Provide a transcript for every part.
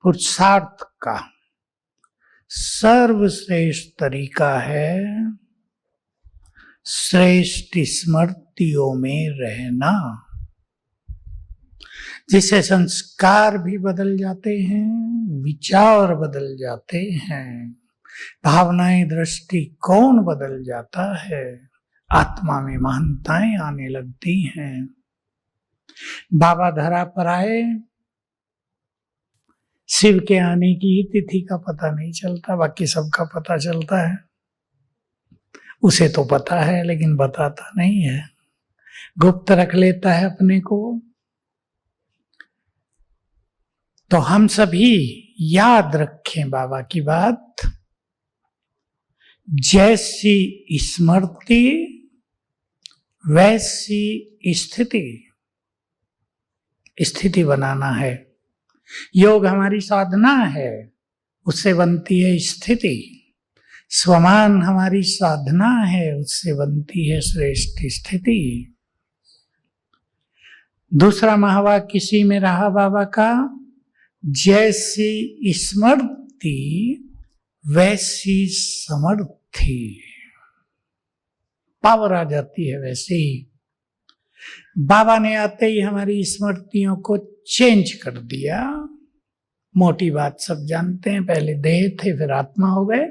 पुरुषार्थ का सर्वश्रेष्ठ तरीका है श्रेष्ठ स्मृतियों में रहना, जिससे संस्कार भी बदल जाते हैं, विचार बदल जाते हैं, भावनाएं, दृष्टिकोण बदल जाता है, आत्मा में महानताएं आने लगती हैं। बाबा धरा पर आए, शिव के आने की तिथि का पता नहीं चलता, बाकी सबका पता चलता है। उसे तो पता है लेकिन बताता नहीं है, गुप्त रख लेता है अपने को। तो हम सभी याद रखें बाबा की बात, जैसी स्मृति वैसी स्थिति बनाना है। योग हमारी साधना है, उससे बनती है स्थिति। स्वमान हमारी साधना है, उससे बनती है श्रेष्ठ स्थिति। दूसरा महावाक्य किसी में रहा बाबा का, जैसी स्मृति वैसी समर्थी। पावर आ जाती है वैसे ही। बाबा ने आते ही हमारी स्मृतियों को चेंज कर दिया। मोटी बात सब जानते हैं, पहले देह थे फिर आत्मा हो गए।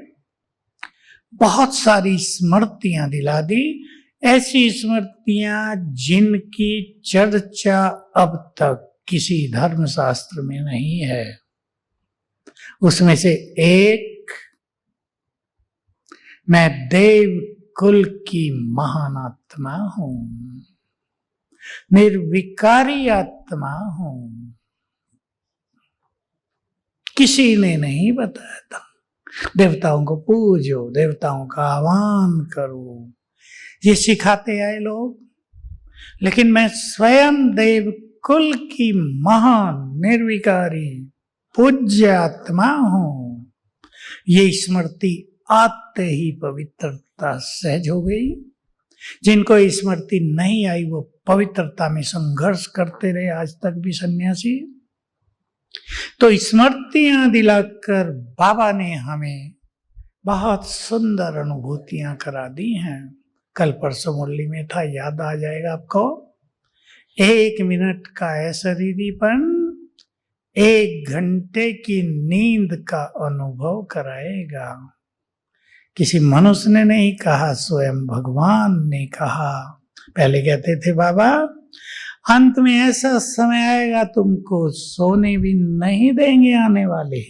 बहुत सारी स्मृतियां दिला दी, ऐसी स्मृतियां जिनकी चर्चा अब तक किसी धर्म शास्त्र में नहीं है। उसमें से एक, मैं देव कुल की महान आत्मा हूं, निर्विकारी आत्मा हूं। किसी ने नहीं बताया था। देवताओं को पूजो, देवताओं का आह्वान करो, ये सिखाते आए लोग। लेकिन मैं स्वयं देव कुल की महान निर्विकारी पूज्य आत्मा हूं, ये स्मृति आते ही पवित्रता सहज हो गई। जिनको स्मृति नहीं आई वो पवित्रता में संघर्ष करते रहे, आज तक भी सन्यासी। तो स्मृतियां दिलाकर बाबा ने हमें बहुत सुंदर अनुभूतियां करा दी हैं। कल परसों मुरली में था, याद आ जाएगा आपको। 1 मिनट का अशरीरीपन 1 घंटे की नींद का अनुभव कराएगा। किसी मनुष्य ने नहीं कहा, स्वयं भगवान ने कहा। पहले कहते थे बाबा, अंत में ऐसा समय आएगा तुमको सोने भी नहीं देंगे आने वाले।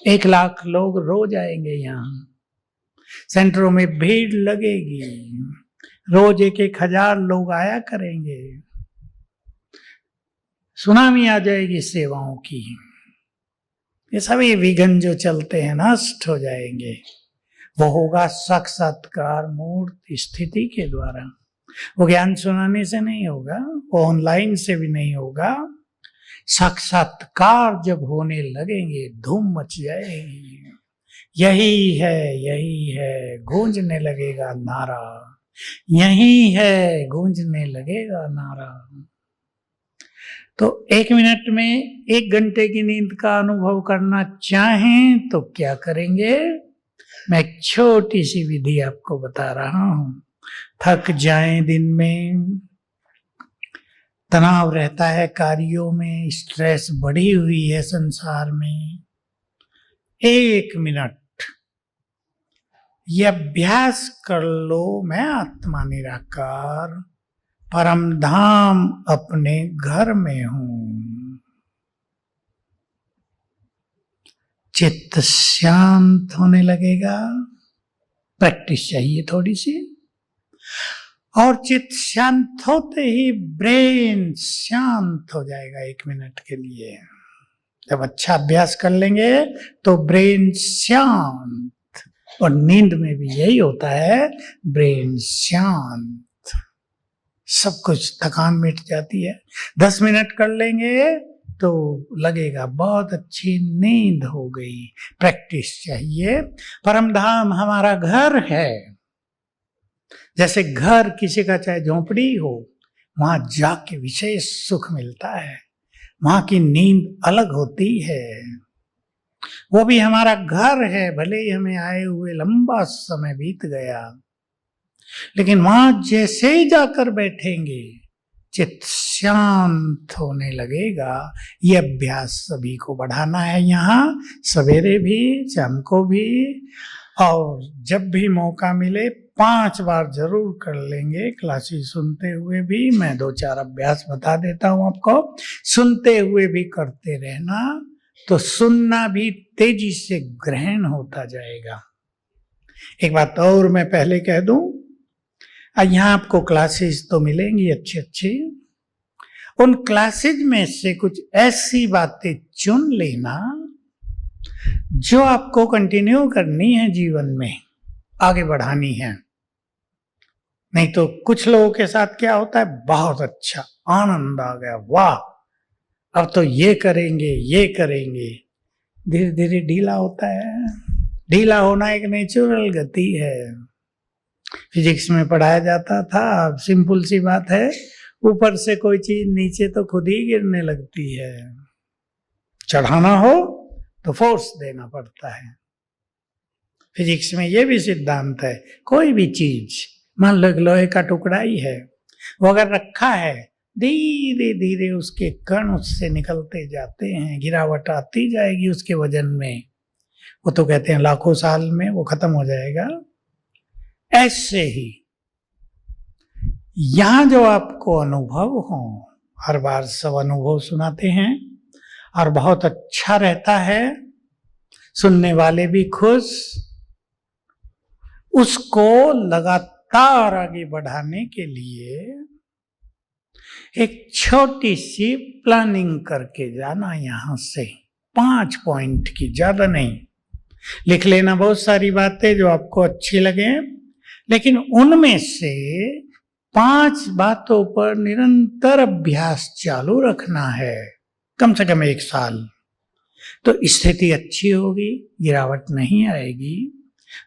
1 लाख लोग रोज आएंगे यहाँ, सेंटरों में भीड़ लगेगी, रोज 1-1 हजार लोग आया करेंगे, सुनामी आ जाएगी सेवाओं की। ये सभी विघ्न जो चलते हैं नष्ट हो जाएंगे। वो होगा साक्षात्कार मूर्त स्थिति के द्वारा। वो ज्ञान सुनाने से नहीं होगा, वो ऑनलाइन से भी नहीं होगा। साक्षात्कार जब होने लगेंगे धूम मच जाएगी। यही है गूंजने लगेगा नारा, यही है गूंजने लगेगा नारा। तो 1 मिनट में 1 घंटे की नींद का अनुभव करना चाहें तो क्या करेंगे? मैं एक छोटी सी विधि आपको बता रहा हूं। थक जाएं, दिन में तनाव रहता है, कार्यों में स्ट्रेस बढ़ी हुई है संसार में, 1 मिनट ये अभ्यास कर लो। मैं आत्मा निराकार परम धाम अपने घर में हूं। चित्त शांत होने लगेगा। प्रैक्टिस चाहिए थोड़ी सी। और चित्त शांत होते ही ब्रेन शांत हो जाएगा 1 मिनट के लिए। जब अच्छा अभ्यास कर लेंगे तो ब्रेन शांत, और नींद में भी यही होता है, ब्रेन शांत, सब कुछ थकान मिट जाती है। 10 मिनट कर लेंगे तो लगेगा बहुत अच्छी नींद हो गई। प्रैक्टिस चाहिए। परमधाम हमारा घर है। जैसे घर किसी का चाहे झोंपड़ी हो, वहां जाके विशेष सुख मिलता है। वहां की नींद अलग होती है। वो भी हमारा घर है, भले ही हमें आए हुए लंबा समय बीत गया, लेकिन वहां जैसे ही जाकर बैठेंगे चित्त शांत होने लगेगा। ये अभ्यास सभी को बढ़ाना है, यहाँ सवेरे भी, शाम को भी, और जब भी मौका मिले 5 बार जरूर कर लेंगे। क्लासेस सुनते हुए भी, मैं 2-4 अभ्यास बता देता हूं आपको, सुनते हुए भी करते रहना, तो सुनना भी तेजी से ग्रहण होता जाएगा। एक बात और मैं पहले कह दूं, यहाँ आपको क्लासेस तो मिलेंगी अच्छी अच्छी, उन क्लासेस में से कुछ ऐसी बातें चुन लेना जो आपको कंटिन्यू करनी है, जीवन में आगे बढ़ानी है। नहीं तो कुछ लोगों के साथ क्या होता है, बहुत अच्छा आनंद आ गया, वाह अब तो ये करेंगे ये करेंगे, धीरे धीरे ढीला होता है। ढीला होना एक नेचुरल गति है। फिजिक्स में पढ़ाया जाता था, सिंपल सी बात है, ऊपर से कोई चीज नीचे तो खुद ही गिरने लगती है। चढ़ाना हो तो फोर्स देना पड़ता है। फिजिक्स में ये भी सिद्धांत है, कोई भी चीज, मान लो लोहे का टुकड़ा ही है, वो अगर रखा है, धीरे धीरे उसके कण उससे निकलते जाते हैं, गिरावट आती जाएगी उसके वजन में, वो तो कहते हैं लाखों साल में वो खत्म हो जाएगा। ऐसे ही यहां जो आपको अनुभव हो, हर बार सब अनुभव सुनाते हैं और बहुत अच्छा रहता है, सुनने वाले भी खुश, उसको लगातार आगे बढ़ाने के लिए एक छोटी सी प्लानिंग करके जाना। यहां से 5 पॉइंट की, ज्यादा नहीं, लिख लेना बहुत सारी बातें जो आपको अच्छी लगे, लेकिन उनमें से 5 बातों पर निरंतर अभ्यास चालू रखना है, कम से कम 1 साल, तो स्थिति अच्छी होगी, गिरावट नहीं आएगी,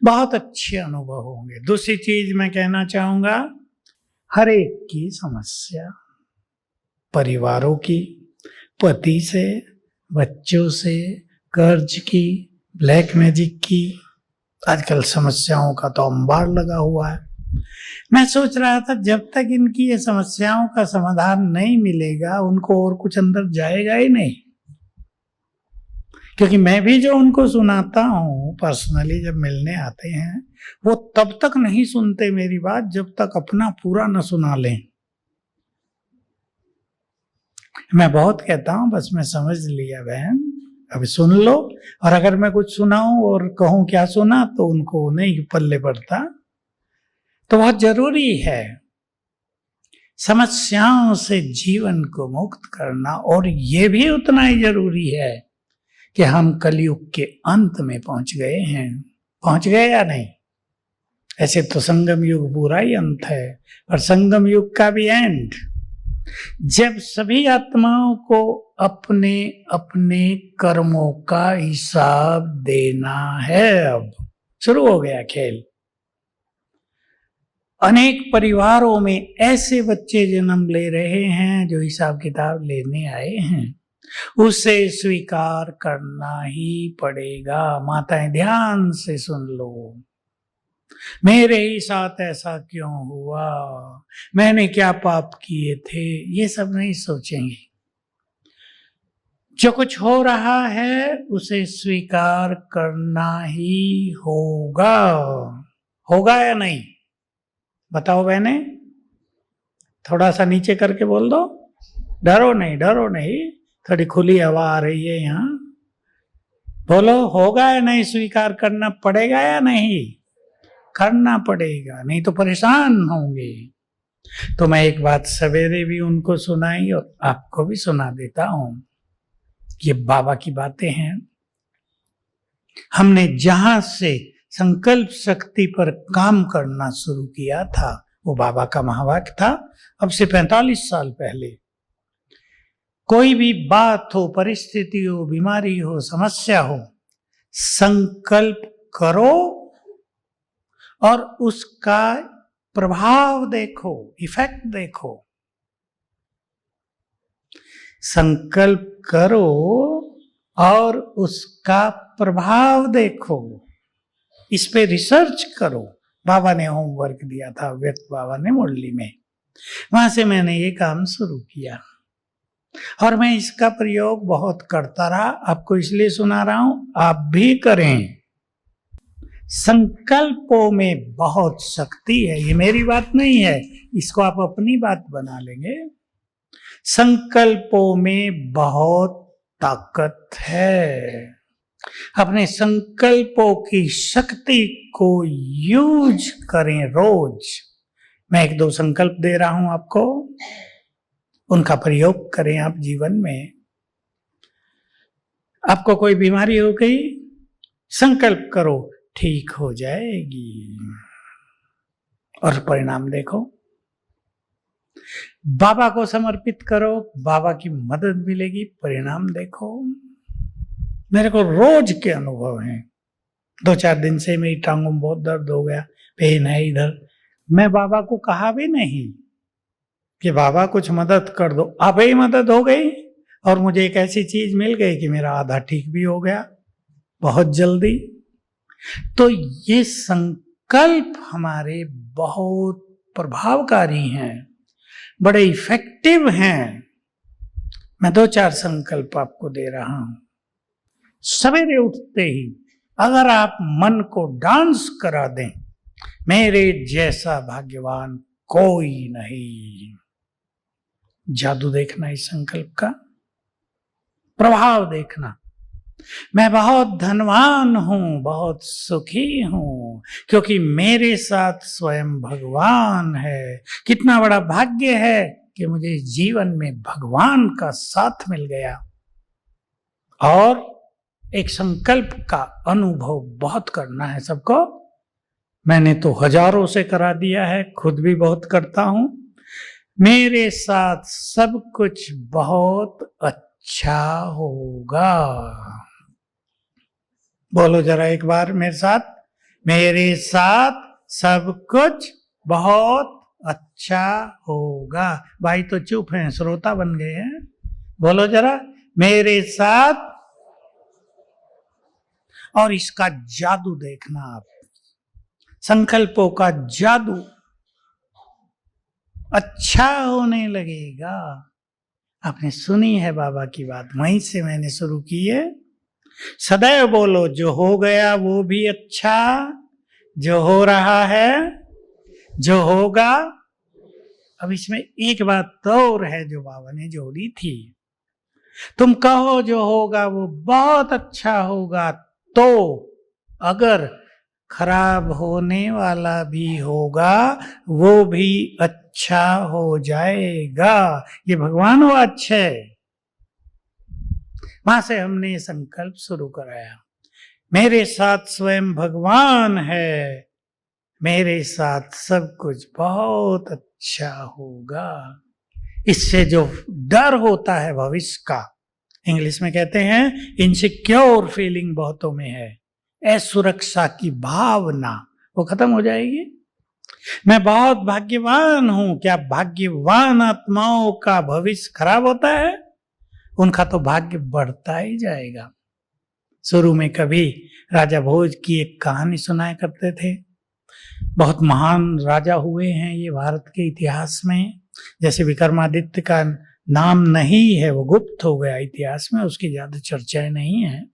बहुत अच्छे अनुभव होंगे। दूसरी चीज मैं कहना चाहूंगा, हर एक की समस्या, परिवारों की, पति से, बच्चों से, कर्ज की, ब्लैक मैजिक की, आजकल समस्याओं का तो अंबार लगा हुआ है। मैं सोच रहा था जब तक इनकी ये समस्याओं का समाधान नहीं मिलेगा, उनको और कुछ अंदर जाएगा ही नहीं। क्योंकि मैं भी जो उनको सुनाता हूं पर्सनली, जब मिलने आते हैं, वो तब तक नहीं सुनते मेरी बात जब तक अपना पूरा न सुना लें। मैं बहुत कहता हूं, बस मैं समझ लिया बहन, अभी सुन लो, और अगर मैं कुछ सुनाऊं और कहूं क्या सुना, तो उनको नहीं पल्ले पड़ता। तो बहुत जरूरी है समस्याओं से जीवन को मुक्त करना, और ये भी उतना ही जरूरी है कि हम कलयुग के अंत में पहुंच गए हैं। पहुंच गए या नहीं? ऐसे तो संगम युग पूरा ही अंत है, पर संगम युग का भी एंड, जब सभी आत्माओं को अपने अपने कर्मों का हिसाब देना है। अब शुरू हो गया खेल। अनेक परिवारों में ऐसे बच्चे जन्म ले रहे हैं जो हिसाब किताब लेने आए हैं, उसे स्वीकार करना ही पड़ेगा। माताएं ध्यान से सुन लो, मेरे ही साथ ऐसा क्यों हुआ, मैंने क्या पाप किए थे, ये सब नहीं सोचेंगे। जो कुछ हो रहा है उसे स्वीकार करना ही होगा। होगा या नहीं? बताओ बहने, थोड़ा सा नीचे करके बोल दो। डरो नहीं, डरो नहीं, थोड़ी खुली हवा आ रही है यहाँ। बोलो, होगा या नहीं? स्वीकार करना पड़ेगा या नहीं? करना पड़ेगा, नहीं तो परेशान होंगे। तो मैं एक बात सवेरे भी उनको सुनाई और आपको भी सुना देता हूं। ये बाबा की बातें हैं। हमने जहां से संकल्प शक्ति पर काम करना शुरू किया था, वो बाबा का महावाक्य था, अब से 45 साल पहले। कोई भी बात हो, परिस्थिति हो, बीमारी हो, समस्या हो, संकल्प करो और उसका प्रभाव देखो, इफेक्ट देखो। संकल्प करो और उसका प्रभाव देखो, इस पे रिसर्च करो। बाबा ने होमवर्क दिया था, व्यक्त बाबा ने मुरली में, वहां से मैंने ये काम शुरू किया और मैं इसका प्रयोग बहुत करता रहा। आपको इसलिए सुना रहा हूं, आप भी करें। संकल्पों में बहुत शक्ति है, ये मेरी बात नहीं है, इसको आप अपनी बात बना लेंगे। संकल्पों में बहुत ताकत है। अपने संकल्पों की शक्ति को यूज करें रोज। मैं 1-2 संकल्प दे रहा हूं आपको, उनका प्रयोग करें आप जीवन में। आपको कोई बीमारी हो गई, संकल्प करो ठीक हो जाएगी और परिणाम देखो। बाबा को समर्पित करो, बाबा की मदद मिलेगी, परिणाम देखो। मेरे को रोज के अनुभव हैं। 2-4 दिन से मेरी टांगों में बहुत दर्द हो गया, पेन है इधर। मैं बाबा को कहा भी नहीं कि बाबा कुछ मदद कर दो, अब ही मदद हो गई और मुझे एक ऐसी चीज मिल गई कि मेरा आधा ठीक भी हो गया बहुत जल्दी। तो ये संकल्प हमारे बहुत प्रभावकारी हैं, बड़े इफेक्टिव हैं। मैं 2-4 संकल्प आपको दे रहा हूं। सवेरे उठते ही अगर आप मन को डांस करा दें, मेरे जैसा भाग्यवान कोई नहीं। जादू देखना इस संकल्प का, प्रभाव देखना। मैं बहुत धनवान हूं, बहुत सुखी हूं, क्योंकि मेरे साथ स्वयं भगवान है। कितना बड़ा भाग्य है कि मुझे जीवन में भगवान का साथ मिल गया। और एक संकल्प का अनुभव बहुत करना है सबको। मैंने तो हजारों से करा दिया है, खुद भी बहुत करता हूं। मेरे साथ सब कुछ बहुत अच्छा होगा। बोलो जरा एक बार मेरे साथ, मेरे साथ सब कुछ बहुत अच्छा होगा। भाई तो चुप हैं, श्रोता बन गए हैं। बोलो जरा, मेरे साथ। और इसका जादू देखना आप, संकल्पों का जादू अच्छा होने लगेगा। आपने सुनी है बाबा की बात, वहीं से मैंने शुरू की है। सदैव बोलो, जो हो गया वो भी अच्छा, जो हो रहा है, जो होगा। अब इसमें एक बात और है जो बाबा ने जोड़ी थी। तुम कहो जो होगा वो बहुत अच्छा होगा, तो अगर खराब होने वाला भी होगा वो भी अच्छा हो जाएगा। ये भगवान वाच है। वहां से हमने संकल्प शुरू कराया, मेरे साथ स्वयं भगवान है, मेरे साथ सब कुछ बहुत अच्छा होगा। इससे जो डर होता है भविष्य का, इंग्लिश में कहते हैं इनसिक्योर फीलिंग बहुतों में है, असुरक्षा की भावना, वो खत्म हो जाएगी। मैं बहुत भाग्यवान हूं। क्या भाग्यवान आत्माओं का भविष्य खराब होता है? उनका तो भाग्य बढ़ता ही जाएगा। शुरू में कभी राजा भोज की एक कहानी सुनाया करते थे। बहुत महान राजा हुए हैं ये भारत के इतिहास में। जैसे विक्रमादित्य का नाम नहीं है, वो गुप्त हो गया इतिहास में, उसकी ज्यादा चर्चाएं नहीं है।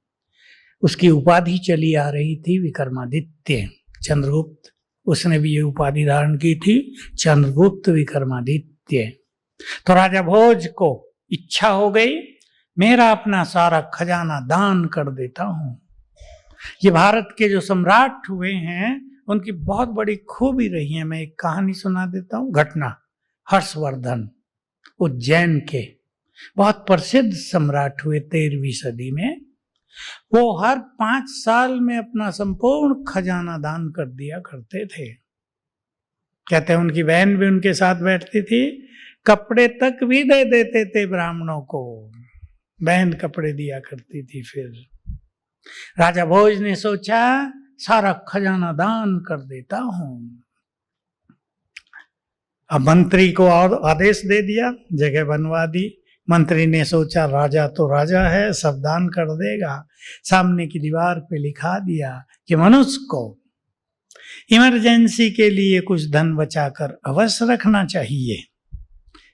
उसकी उपाधि चली आ रही थी विक्रमादित्य, चंद्रगुप्त, उसने भी ये उपाधि धारण की थी, चंद्रगुप्त विक्रमादित्य। तो राजा भोज को इच्छा हो गई, मेरा अपना सारा खजाना दान कर देता हूं। ये भारत के जो सम्राट हुए हैं उनकी बहुत बड़ी खूबी रही है। मैं एक कहानी सुना देता हूं, घटना। हर्षवर्धन उज्जैन के बहुत प्रसिद्ध सम्राट हुए 13वीं सदी में। वो हर 5 साल में अपना संपूर्ण खजाना दान कर दिया करते थे। कहते हैं उनकी बहन भी उनके साथ बैठती थी, कपड़े तक भी दे देते थे ब्राह्मणों को, बहन कपड़े दिया करती थी। फिर राजा भोज ने सोचा सारा खजाना दान कर देता हूं। अब मंत्री को और आदेश दे दिया, जगह बनवा दी मंत्री ने सोचा राजा तो राजा है, सब दान कर देगा। सामने की दीवार पे लिखा दिया कि मनुष्य को इमरजेंसी के लिए कुछ धन बचाकर अवश्य रखना चाहिए।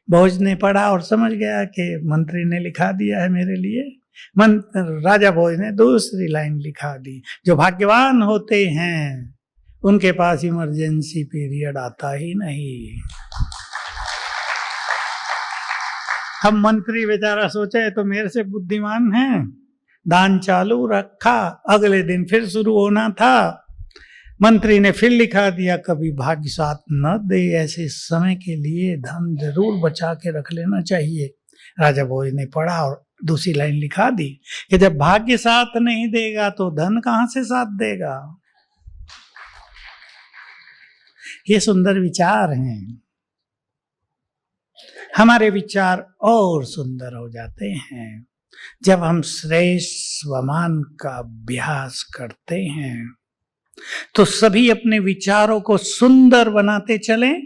भोज ने पढ़ा और समझ गया कि मंत्री ने लिखा दिया है मेरे लिए। राजा भोज ने दूसरी लाइन लिखा दी, जो भाग्यवान होते हैं उनके पास इमरजेंसी पीरियड आता ही नहीं। हम मंत्री बेचारा सोचे तो मेरे से बुद्धिमान है, दान चालू रखा, अगले दिन फिर शुरू होना था। मंत्री ने फिर लिखा दिया, कभी भाग्य साथ न दे ऐसे समय के लिए धन जरूर बचा के रख लेना चाहिए। राजा भोज ने पढ़ा और दूसरी लाइन लिखा दी कि जब भाग्य साथ नहीं देगा तो धन कहां से साथ देगा। ये सुंदर विचार हैं। हमारे विचार और सुंदर हो जाते हैं जब हम श्रेष्ठ स्वमान का अभ्यास करते हैं। तो सभी अपने विचारों को सुंदर बनाते चलें।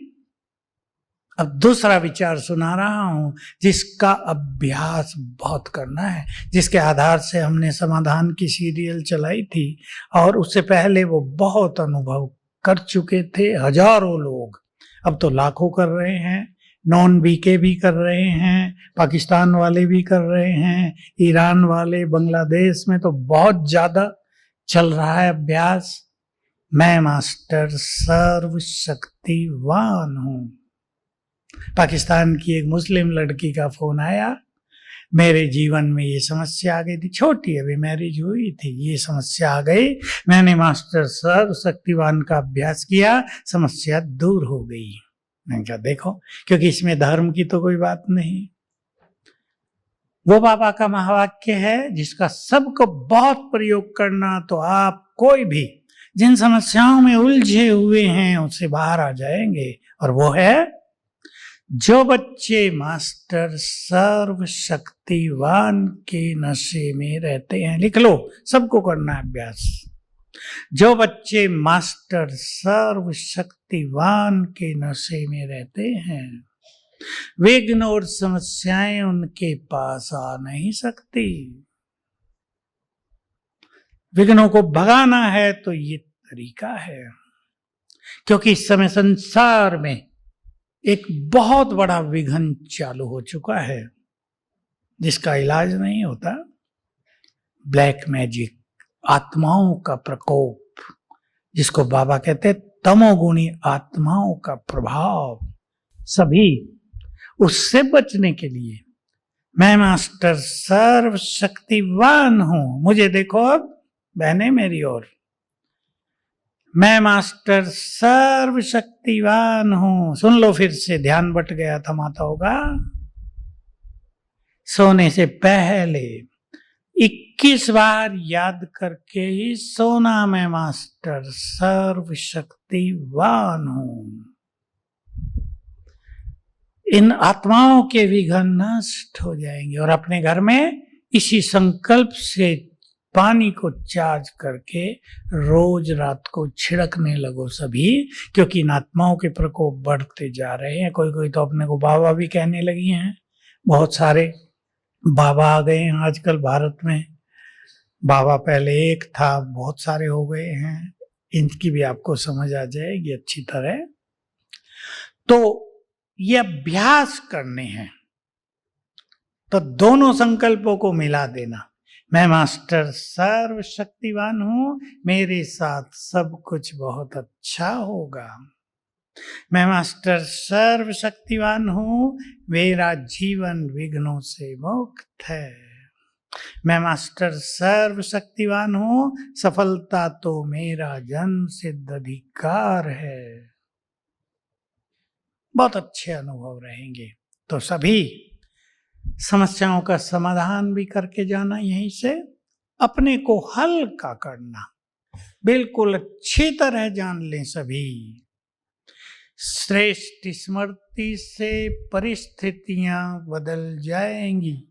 अब दूसरा विचार सुना रहा हूं जिसका अभ्यास बहुत करना है, जिसके आधार से हमने समाधान की सीरियल चलाई थी और उससे पहले वो बहुत अनुभव कर चुके थे हजारों लोग, अब तो लाखों कर रहे हैं। नॉन बीके भी कर रहे हैं, पाकिस्तान वाले भी कर रहे हैं, ईरान वाले, बांग्लादेश में तो बहुत ज्यादा चल रहा है अभ्यास। मैं मास्टर सर्वशक्तिवान हूं। पाकिस्तान की एक मुस्लिम लड़की का फोन आया, मेरे जीवन में ये समस्या आ गई थी, छोटी अभी मैरिज हुई थी, ये समस्या आ गई, मैंने मास्टर सर्वशक्तिवान का अभ्यास किया, समस्या दूर हो गई। मैंने कहा देखो, क्योंकि इसमें धर्म की तो कोई बात नहीं। वो बाबा का महावाक्य है जिसका सबको बहुत प्रयोग करना, तो आप कोई भी जिन समस्याओं में उलझे हुए हैं उससे बाहर आ जाएंगे। और वो है, जो बच्चे मास्टर सर्वशक्तिवान के नशे में रहते हैं, लिख लो, सबको करना है अभ्यास। जो बच्चे मास्टर सर्वशक्तिवान के नशे में रहते हैं, विघ्न और समस्याएं उनके पास आ नहीं सकती। विघ्नों को भगाना है तो ये तरीका है, क्योंकि इस समय संसार में एक बहुत बड़ा विघ्न चालू हो चुका है जिसका इलाज नहीं होता। ब्लैक मैजिक, आत्माओं का प्रकोप, जिसको बाबा कहते हैं तमोगुणी आत्माओं का प्रभाव। सभी उससे बचने के लिए मैं मास्टर सर्वशक्तिवान हूं। मुझे देखो अब बहने मेरी ओर, मैं मास्टर सर्वशक्तिवान हूं। सुन लो फिर से, ध्यान बट गया था माताओं का। सोने से पहले 21 बार याद करके ही सोना, मैं मास्टर सर्वशक्तिवान हूं। इन आत्माओं के विघ्न नष्ट हो जाएंगे। और अपने घर में इसी संकल्प से पानी को चार्ज करके रोज रात को छिड़कने लगो सभी, क्योंकि इन आत्माओं के प्रकोप बढ़ते जा रहे हैं। कोई कोई तो अपने को बाबा भी कहने लगी हैं। बहुत सारे बाबा आ गए हैं आजकल भारत में। बाबा पहले एक था, बहुत सारे हो गए हैं। इनकी भी आपको समझ आ जाएगी अच्छी तरह। तो ये अभ्यास करने हैं, तो दोनों संकल्पों को मिला देना। मैं मास्टर सर्वशक्तिवान हूं, मेरे साथ सब कुछ बहुत अच्छा होगा। मैं मास्टर सर्वशक्तिवान हूं, मेरा जीवन विघ्नों से मुक्त है। मैं मास्टर सर्वशक्तिवान हूं, सफलता तो मेरा जन्म सिद्ध अधिकार है। बहुत अच्छे अनुभव रहेंगे। तो सभी समस्याओं का समाधान भी करके जाना, यहीं से अपने को हल्का करना, बिल्कुल अच्छी तरह जान लें सभी। श्रेष्ठ स्मृति से परिस्थितियां बदल जाएंगी।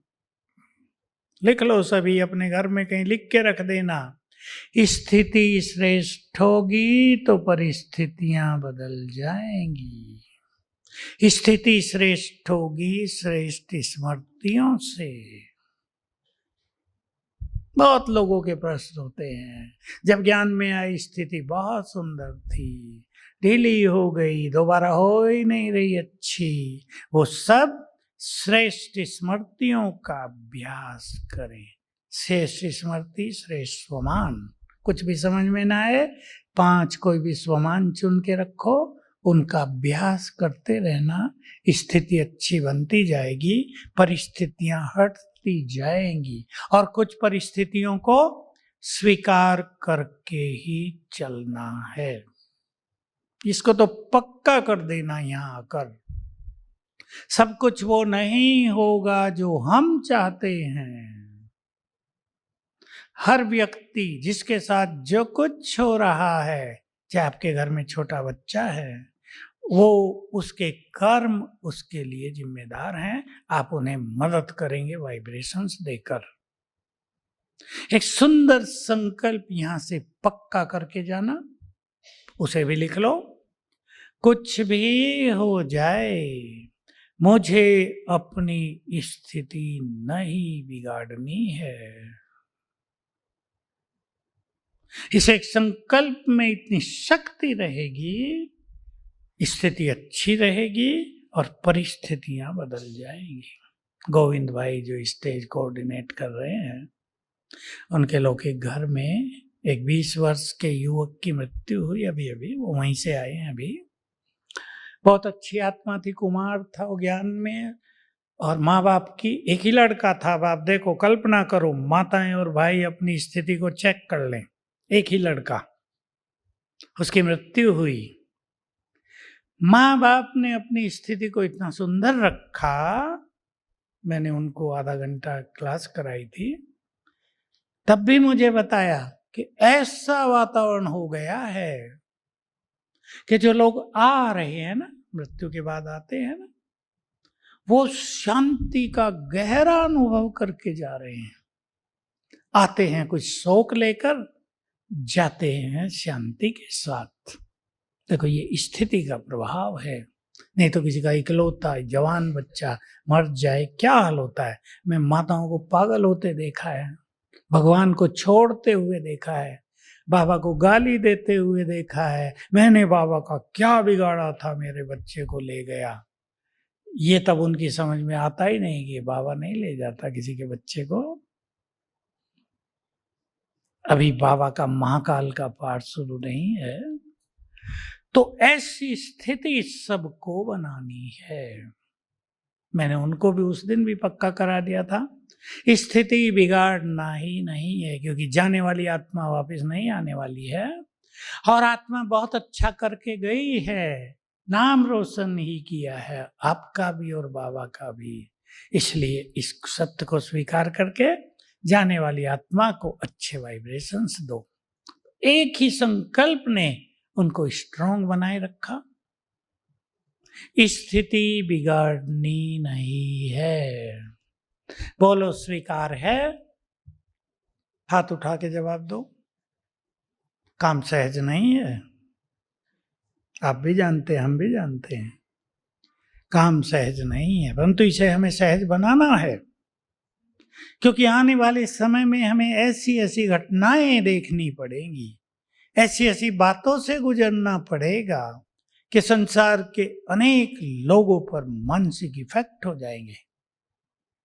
लिख लो सभी, अपने घर में कहीं लिख के रख देना। स्थिति श्रेष्ठ होगी तो परिस्थितियां बदल जाएंगी। स्थिति श्रेष्ठ होगी, श्रेष्ठ स्मृति स्मृतियों से। बहुत लोगों के प्रश्न होते हैं, जब ज्ञान में आई स्थिति बहुत सुंदर थी, ढीली हो गई, दोबारा हो ही नहीं रही अच्छी। वो सब श्रेष्ठ स्मृतियों का अभ्यास करें। श्रेष्ठ स्मृति, श्रेष्ठ स्वमान। कुछ भी समझ में ना आए, 5 कोई भी स्वमान चुन के रखो, उनका अभ्यास करते रहना, स्थिति अच्छी बनती जाएगी, परिस्थितियां हटती जाएंगी, और कुछ परिस्थितियों को स्वीकार करके ही चलना है। इसको तो पक्का कर देना यहाँ आकर। सब कुछ वो नहीं होगा जो हम चाहते हैं। हर व्यक्ति जिसके साथ जो कुछ हो रहा है, चाहे आपके घर में छोटा बच्चा है, वो उसके कर्म उसके लिए जिम्मेदार हैं। आप उन्हें मदद करेंगे वाइब्रेशंस देकर। एक सुंदर संकल्प यहां से पक्का करके जाना, उसे भी लिख लो। कुछ भी हो जाए, मुझे अपनी स्थिति नहीं बिगाड़नी है। इस एक संकल्प में इतनी शक्ति रहेगी, स्थिति अच्छी रहेगी और परिस्थितियां बदल जाएंगी। गोविंद भाई जो स्टेज कोऑर्डिनेट कर रहे हैं, उनके लौकिक घर में एक 20 वर्ष के युवक की मृत्यु हुई अभी। वो वहीं से आए हैं अभी। बहुत अच्छी आत्मा थी, कुमार था वो ज्ञान में, और माँ बाप की एक ही लड़का था। अब आप देखो, कल्पना करो, माताएं और भाई अपनी स्थिति को चेक कर लें। एक ही लड़का, उसकी मृत्यु हुई। माँ बाप ने अपनी स्थिति को इतना सुंदर रखा। मैंने उनको आधा घंटा क्लास कराई थी, तब भी मुझे बताया कि ऐसा वातावरण हो गया है कि जो लोग आ रहे हैं ना, मृत्यु के बाद आते हैं ना, वो शांति का गहरा अनुभव करके जा रहे हैं। आते हैं कुछ शोक लेकर, जाते हैं शांति के साथ। देखो, ये स्थिति का प्रभाव है। नहीं तो किसी का इकलौता जवान बच्चा मर जाए, क्या हाल होता है। मैं माताओं को पागल होते देखा है, भगवान को छोड़ते हुए देखा है, बाबा को गाली देते हुए देखा है। मैंने बाबा का क्या बिगाड़ा था, मेरे बच्चे को ले गया। ये तब उनकी समझ में आता ही नहीं कि बाबा नहीं ले जाता किसी के बच्चे को। अभी बाबा का महाकाल का पाठ शुरू नहीं है। तो ऐसी स्थिति सबको बनानी है। मैंने उनको भी उस दिन भी पक्का करा दिया था, स्थिति बिगाड़ना ही नहीं है, क्योंकि जाने वाली आत्मा वापस नहीं आने वाली है, और आत्मा बहुत अच्छा करके गई है, नाम रोशन ही किया है, आपका भी और बाबा का भी। इसलिए इस सत्य को स्वीकार करके जाने वाली आत्मा को अच्छे वाइब्रेशंस दो। एक ही संकल्प ने उनको स्ट्रांग बनाए रखा। स्थिति बिगाड़नी नहीं है। बोलो स्वीकार है? हाथ उठा के जवाब दो। काम सहज नहीं है, आप भी जानते हैं, हम भी जानते हैं, काम सहज नहीं है, परंतु इसे हमें सहज बनाना है। क्योंकि आने वाले समय में हमें ऐसी ऐसी घटनाएं देखनी पड़ेंगी, ऐसी ऐसी बातों से गुजरना पड़ेगा कि संसार के अनेक लोगों पर मानसिक इफेक्ट हो जाएंगे।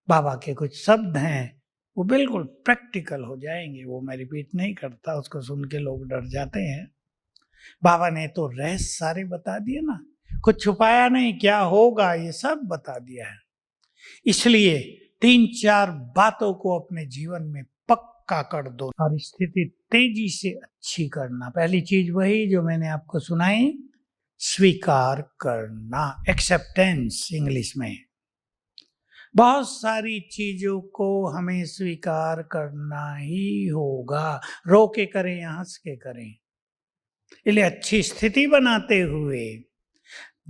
बाबा के कुछ शब्द हैं, वो बिल्कुल प्रैक्टिकल हो जाएंगे। वो मैं रिपीट नहीं करता, उसको सुन के लोग डर जाते हैं। बाबा ने तो रहस्य सारे बता दिए ना, कुछ छुपाया नहीं, क्या होगा ये सब बता दिया है। इसलिए 3-4 बातों को अपने जीवन में पक्का कर दो और स्थिति तेजी से अच्छी करना। पहली चीज वही जो मैंने आपको सुनाई, स्वीकार करना, एक्सेप्टेंस इंग्लिश में। बहुत सारी चीजों को हमें स्वीकार करना ही होगा, रो के करें या हंस के करें। इसलिए अच्छी स्थिति बनाते हुए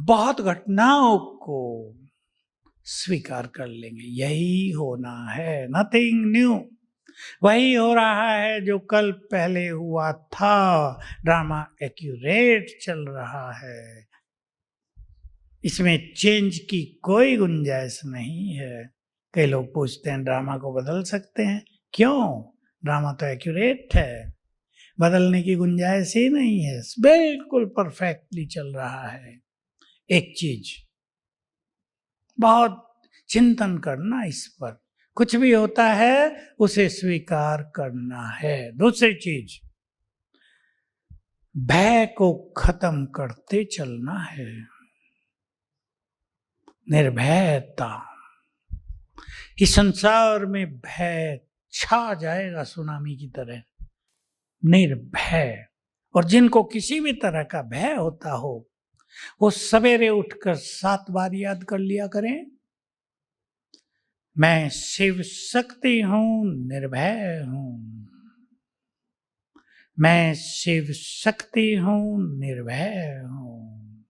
बहुत घटनाओं को स्वीकार कर लेंगे। यही होना है, नथिंग न्यू। वही हो रहा है जो कल पहले हुआ था। ड्रामा एक्यूरेट चल रहा है, इसमें चेंज की कोई गुंजाइश नहीं है। कई लोग पूछते हैं ड्रामा को बदल सकते हैं? क्यों? ड्रामा तो एक्यूरेट है, बदलने की गुंजाइश ही नहीं है, बिल्कुल परफेक्टली चल रहा है। एक चीज बहुत चिंतन करना इस पर, कुछ भी होता है उसे स्वीकार करना है। दूसरी चीज, भय को खत्म करते चलना है। निर्भयता, इस संसार में भय छा जाएगा सुनामी की तरह। निर्भय, और जिनको किसी भी तरह का भय होता हो वो सवेरे उठकर 7 बार याद कर लिया करें, मैं शिव शक्ति हूं, निर्भय हूं। मैं शिव शक्ति हूं, निर्भय हूं।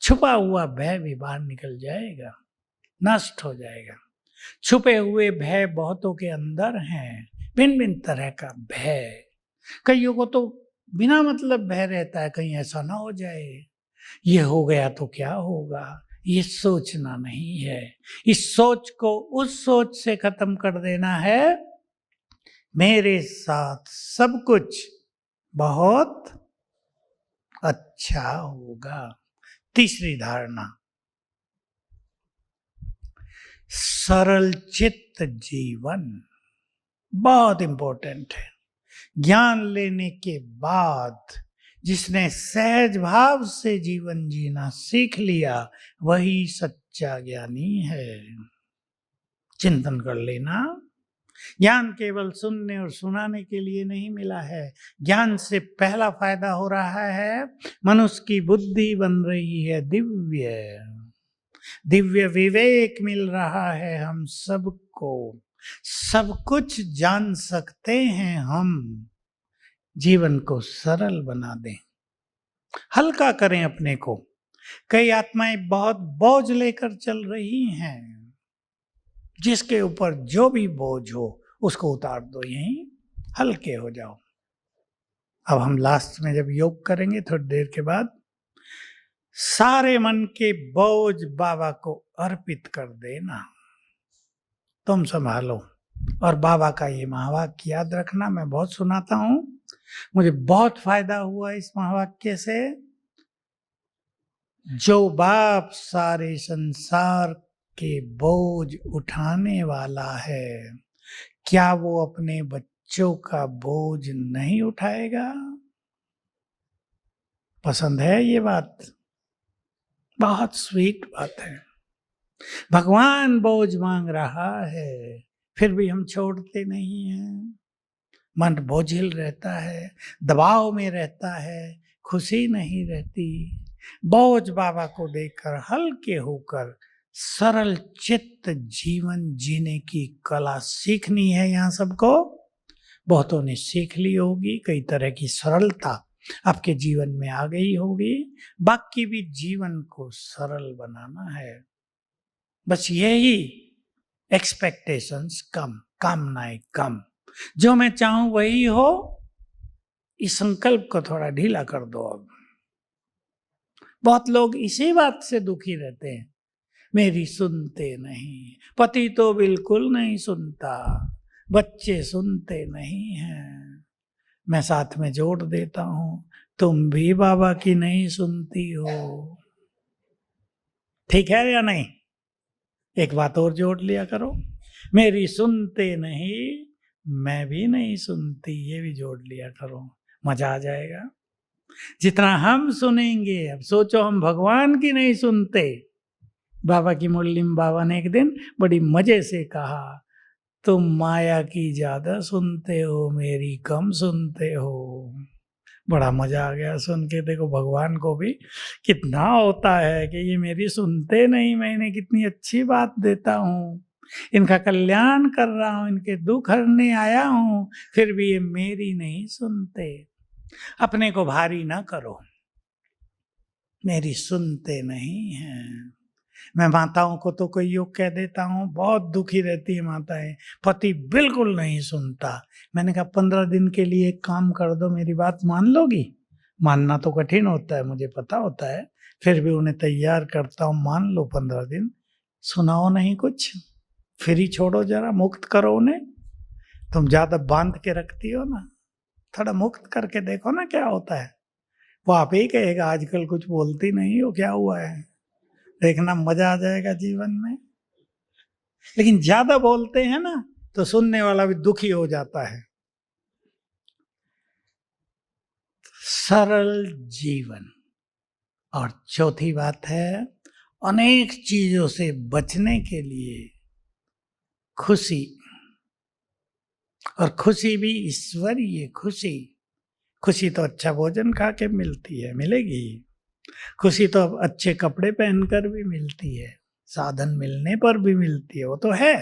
छुपा हुआ भय भी बाहर निकल जाएगा, नष्ट हो जाएगा। छुपे हुए भय बहुतों के अंदर हैं, भिन्न भिन्न तरह का भय। कईयों को तो बिना मतलब भय रहता है, कहीं ऐसा ना हो जाए, ये हो गया तो क्या होगा। ये सोचना नहीं है, इस सोच को उस सोच से खत्म कर देना है, मेरे साथ सब कुछ बहुत अच्छा होगा। तीसरी धारणा, सरल चित्त जीवन बहुत इंपॉर्टेंट है। ज्ञान लेने के बाद जिसने सहज भाव से जीवन जीना सीख लिया वही सच्चा ज्ञानी है। चिंतन कर लेना, ज्ञान केवल सुनने और सुनाने के लिए नहीं मिला है। ज्ञान से पहला फायदा हो रहा है, मनुष्य की बुद्धि बन रही है दिव्य, दिव्य विवेक मिल रहा है हम सबको, सब कुछ जान सकते हैं हम। जीवन को सरल बना दें, हल्का करें अपने को। कई आत्माएं बहुत बोझ लेकर चल रही हैं, जिसके ऊपर जो भी बोझ हो उसको उतार दो, यहीं हल्के हो जाओ। अब हम लास्ट में जब योग करेंगे थोड़ी देर के बाद, सारे मन के बोझ बाबा को अर्पित कर देना, तुम संभालो। और बाबा का ये महावाक्य याद रखना, मैं बहुत सुनाता हूं, मुझे बहुत फायदा हुआ इस महावाक्य से। जो बाप सारे संसार के बोझ उठाने वाला है, क्या वो अपने बच्चों का बोझ नहीं उठाएगा? पसंद है ये बात? बहुत स्वीट बात है। भगवान बोझ मांग रहा है, फिर भी हम छोड़ते नहीं हैं। मन बोझिल रहता है, दबाव में रहता है, खुशी नहीं रहती। बोझ बाबा को देखकर हल्के होकर सरल चित्त जीवन जीने की कला सीखनी है। यहाँ सबको, बहुतों ने सीख ली होगी, कई तरह की सरलता आपके जीवन में आ गई होगी। बाकी भी जीवन को सरल बनाना है, बस यही एक्सपेक्टेशंस कम, कामनाएं कम। जो मैं चाहूं वही हो, इस संकल्प को थोड़ा ढीला कर दो। अब बहुत लोग इसी बात से दुखी रहते हैं, मेरी सुनते नहीं, पति तो बिल्कुल नहीं सुनता, बच्चे सुनते नहीं हैं। मैं साथ में जोड़ देता हूं, तुम भी बाबा की नहीं सुनती हो। ठीक है या नहीं? एक बात और जोड़ लिया करो, मेरी सुनते नहीं, मैं भी नहीं सुनती, ये भी जोड़ लिया करो, मजा आ जाएगा। जितना हम सुनेंगे, अब सोचो हम भगवान की नहीं सुनते। बाबा की मुरली में बाबा ने एक दिन बड़ी मजे से कहा, तुम माया की ज्यादा सुनते हो, मेरी कम सुनते हो। बड़ा मजा आ गया सुन के। देखो भगवान को भी कितना होता है कि ये मेरी सुनते नहीं, मैं इन्हें कितनी अच्छी बात देता हूँ, इनका कल्याण कर रहा हूँ, इनके दुख हरने आया हूँ, फिर भी ये मेरी नहीं सुनते। अपने को भारी ना करो, मेरी सुनते नहीं हैं। मैं माताओं को तो कोई योग कह देता हूँ, बहुत दुखी रहती है माताएं, पति बिल्कुल नहीं सुनता। मैंने कहा 15 दिन के लिए एक काम कर दो, मेरी बात मान लोगी? मानना तो कठिन होता है, मुझे पता होता है, फिर भी उन्हें तैयार करता हूँ, मान लो 15 दिन, सुनाओ नहीं कुछ। फ्री छोड़ो, जरा मुक्त करो उन्हें। तुम ज्यादा बांध के रखती हो ना, थोड़ा मुक्त करके देखो ना क्या होता है। वो आप ही कहेगा आजकल कुछ बोलती नहीं हो, क्या हुआ है, देखना मजा आ जाएगा जीवन में। लेकिन ज्यादा बोलते हैं ना तो सुनने वाला भी दुखी हो जाता है। सरल जीवन। और चौथी बात है, अनेक चीजों से बचने के लिए खुशी, और खुशी भी ईश्वरीय खुशी। खुशी तो अच्छा भोजन खा के मिलती है, मिलेगी। खुशी तो अब अच्छे कपड़े पहनकर भी मिलती है, साधन मिलने पर भी मिलती है, वो तो है।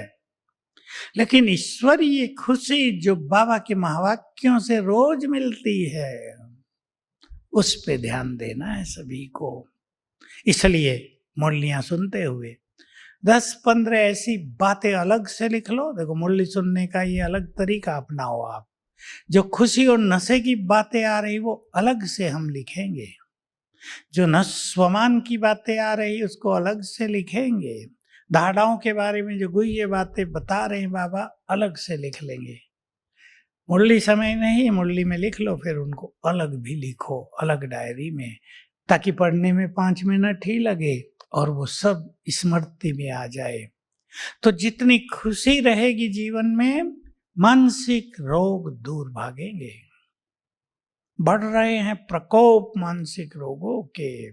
लेकिन ईश्वरीय खुशी जो बाबा के महावाक्यों से रोज मिलती है, उस पे ध्यान देना है सभी को। इसलिए मुरलियां सुनते हुए 10-15 ऐसी बातें अलग से लिख लो। देखो, मुरली सुनने का ये अलग तरीका अपनाओ आप। जो खुशी और नशे की बातें आ रही वो अलग से हम लिखेंगे, जो नस्वमान की बातें आ रही उसको अलग से लिखेंगे, धाराओं के बारे में जो गुह्य बातें बता रहे हैं बाबा अलग से लिख लेंगे। मुरली समय नहीं, मुरली में लिख लो, फिर उनको अलग भी लिखो, अलग डायरी में, ताकि पढ़ने में 5 मिनट ही लगे और वो सब स्मृति में आ जाए। तो जितनी खुशी रहेगी जीवन में, मानसिक रोग दूर भागेंगे। बढ़ रहे हैं प्रकोप मानसिक रोगों के,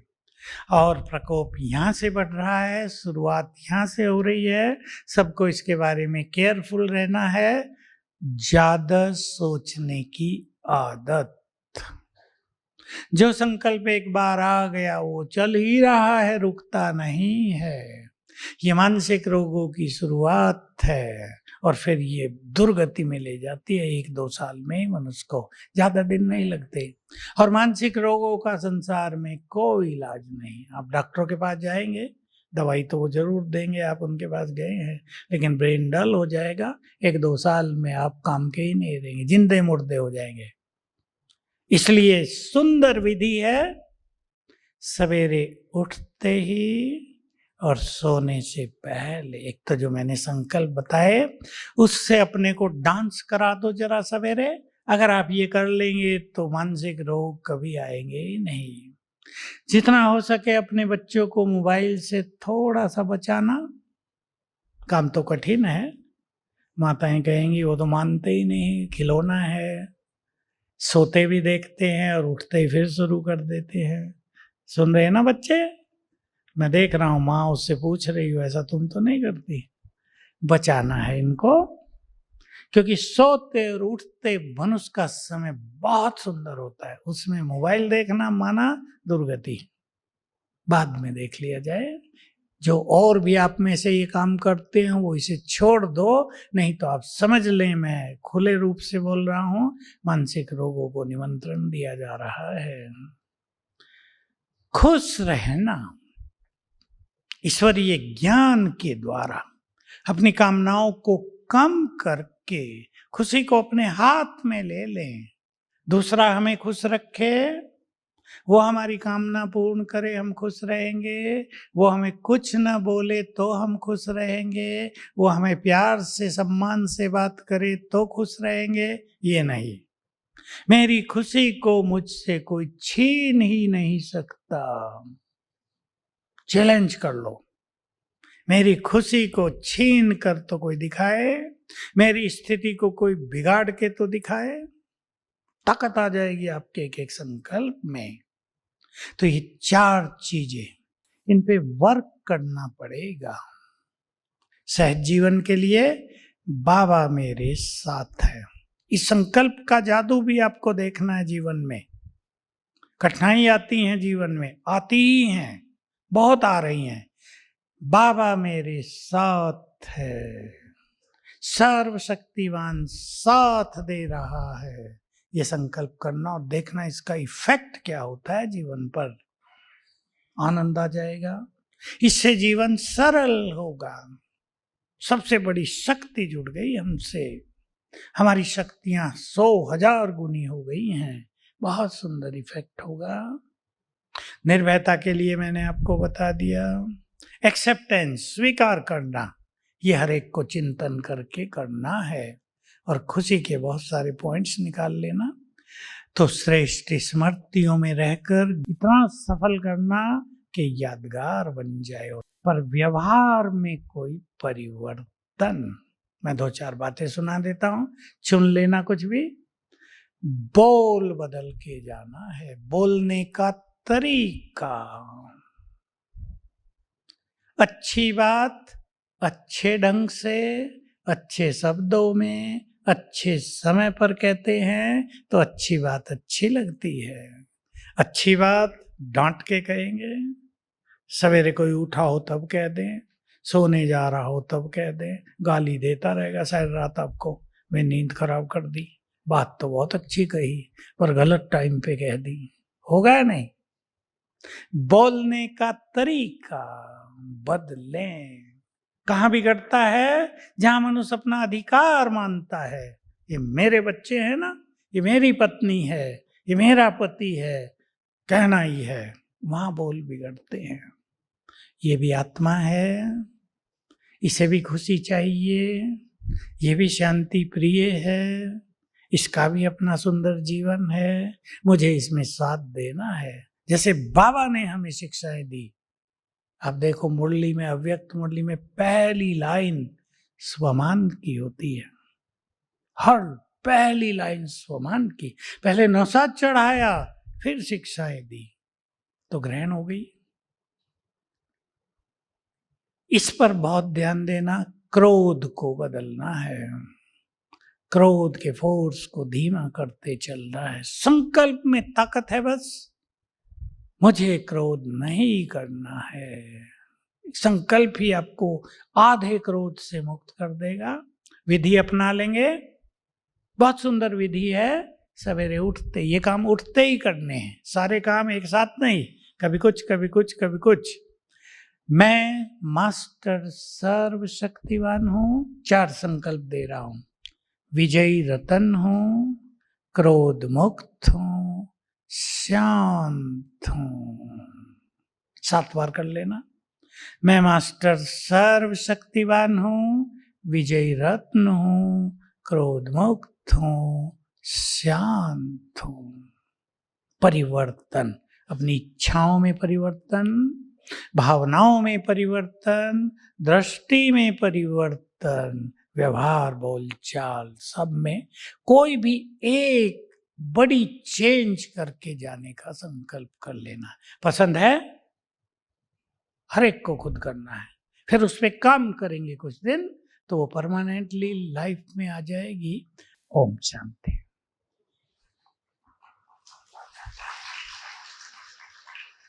और प्रकोप यहाँ से बढ़ रहा है, शुरुआत यहाँ से हो रही है। सबको इसके बारे में केयरफुल रहना है। ज्यादा सोचने की आदत, जो संकल्प एक बार आ गया वो चल ही रहा है, रुकता नहीं है। ये मानसिक रोगों की शुरुआत है, और फिर ये दुर्गति में ले जाती है। 1-2 साल में मनुष्य को, ज्यादा दिन नहीं लगते। और मानसिक रोगों का संसार में कोई इलाज नहीं। आप डॉक्टरों के पास जाएंगे, दवाई तो वो जरूर देंगे, आप उनके पास गए हैं, लेकिन ब्रेन डल हो जाएगा। 1-2 साल में आप काम के ही नहीं रहेंगे, जिंदे मुर्दे हो जाएंगे। इसलिए सुंदर विधि है, सवेरे उठते ही और सोने से पहले, एक तो जो मैंने संकल्प बताए उससे अपने को डांस करा दो जरा सवेरे। अगर आप ये कर लेंगे तो मानसिक रोग कभी आएंगे ही नहीं। जितना हो सके अपने बच्चों को मोबाइल से थोड़ा सा बचाना। काम तो कठिन है, माताएं कहेंगी वो तो मानते ही नहीं, खिलौना है। सोते भी देखते हैं और उठते ही फिर शुरू कर देते हैं। सुन रहे हैं ना बच्चे, मैं देख रहा हूं, माँ उससे पूछ रही हूँ, ऐसा तुम तो नहीं करती। बचाना है इनको, क्योंकि सोते और उठते मनुष्य का समय बहुत सुंदर होता है। उसमें मोबाइल देखना माना दुर्गति, बाद में देख लिया जाए। जो और भी आप में से ये काम करते हैं वो इसे छोड़ दो, नहीं तो आप समझ लें मैं खुले रूप से बोल रहा हूं, मानसिक रोगों को निमंत्रण दिया जा रहा है। खुश रहना ईश्वरीय ज्ञान के द्वारा, अपनी कामनाओं को कम करके खुशी को अपने हाथ में ले लें। दूसरा हमें खुश रखे, वो हमारी कामना पूर्ण करे, हम खुश रहेंगे। वो हमें कुछ ना बोले तो हम खुश रहेंगे। वो हमें प्यार से सम्मान से बात करे तो खुश रहेंगे। ये नहीं, मेरी खुशी को मुझसे कोई छीन ही नहीं सकता। चैलेंज कर लो, मेरी खुशी को छीन कर तो कोई दिखाए, मेरी स्थिति को कोई बिगाड़ के तो दिखाए। ताकत आ जाएगी आपके एक एक संकल्प में। तो ये 4 चीजें, इन पे वर्क करना पड़ेगा। सहज जीवन के लिए बाबा मेरे साथ है, इस संकल्प का जादू भी आपको देखना है जीवन में। कठिनाई आती हैं जीवन में, आती ही हैं, बहुत आ रही हैं। बाबा मेरे साथ है, सर्वशक्तिमान साथ दे रहा है। ये संकल्प करना और देखना इसका इफेक्ट क्या होता है जीवन पर। आनंद आ जाएगा, इससे जीवन सरल होगा। सबसे बड़ी शक्ति जुड़ गई हमसे, हमारी शक्तियां 100,000 गुनी हो गई हैं। बहुत सुंदर इफेक्ट होगा। निर्भयता के लिए मैंने आपको बता दिया। एक्सेप्टेंस, स्वीकार करना ये हर एक को चिंतन करके करना है और खुशी के बहुत सारे पॉइंट्स निकाल लेना। तो श्रेष्ठ स्मृतियों में रहकर इतना सफल करना कि यादगार बन जाए, पर व्यवहार में कोई परिवर्तन। मैं 2-4 बातें सुना देता हूं, चुन लेना कुछ भी। बोल बदल के जाना है, बोलने का तरीका। अच्छी बात अच्छे ढंग से, अच्छे शब्दों में, अच्छे समय पर कहते हैं तो अच्छी बात अच्छी लगती है। अच्छी बात डांट के कहेंगे, सवेरे कोई उठा हो तब कह दें, सोने जा रहा हो तब कह दें, गाली देता रहेगा सारी रात आपको, मैं नींद खराब कर दी, बात तो बहुत अच्छी कही पर गलत टाइम पे कह दी, होगा या नहीं? बोलने का तरीका बदलें। कहाँ बिगड़ता है? जहां मनुष्य अपना अधिकार मानता है, ये मेरे बच्चे हैं ना, ये मेरी पत्नी है, ये मेरा पति है, कहना ही है, वहां बोल बिगड़ते हैं। ये भी आत्मा है, इसे भी खुशी चाहिए, ये भी शांति प्रिय है, इसका भी अपना सुंदर जीवन है, मुझे इसमें साथ देना है। जैसे बाबा ने हमें शिक्षाएं दी। आप देखो मुरली में, अव्यक्त मुरली में पहली लाइन स्वमान की होती है, हर पहली लाइन स्वमान की। पहले नौसाद चढ़ाया, फिर शिक्षाएं दी, तो ग्रहण हो गई। इस पर बहुत ध्यान देना। क्रोध को बदलना है, क्रोध के फोर्स को धीमा करते चलना है। संकल्प में ताकत है, बस मुझे क्रोध नहीं करना है। संकल्प ही आपको आधे क्रोध से मुक्त कर देगा। विधि अपना लेंगे, बहुत सुंदर विधि है। सवेरे उठते, ये काम उठते ही करने हैं, सारे काम एक साथ नहीं, कभी कुछ कभी कुछ कभी कुछ। मैं मास्टर सर्वशक्तिवान हूं, 4 संकल्प दे रहा हूं। विजयी रतन हूं, क्रोध मुक्त हूं, शांत हूं। 7 बार कर लेना। मैं मास्टर सर्वशक्तिवान हूं, विजयी रत्न हूं, क्रोध मुक्त हूं, शांत हूं। परिवर्तन, अपनी इच्छाओं में परिवर्तन, भावनाओं में परिवर्तन, दृष्टि में परिवर्तन, व्यवहार बोलचाल सब में कोई भी एक बड़ी चेंज करके जाने का संकल्प कर लेना। पसंद है? हर एक को खुद करना है, फिर उस पर काम करेंगे कुछ दिन तो वो परमानेंटली लाइफ में आ जाएगी। ओम शांति।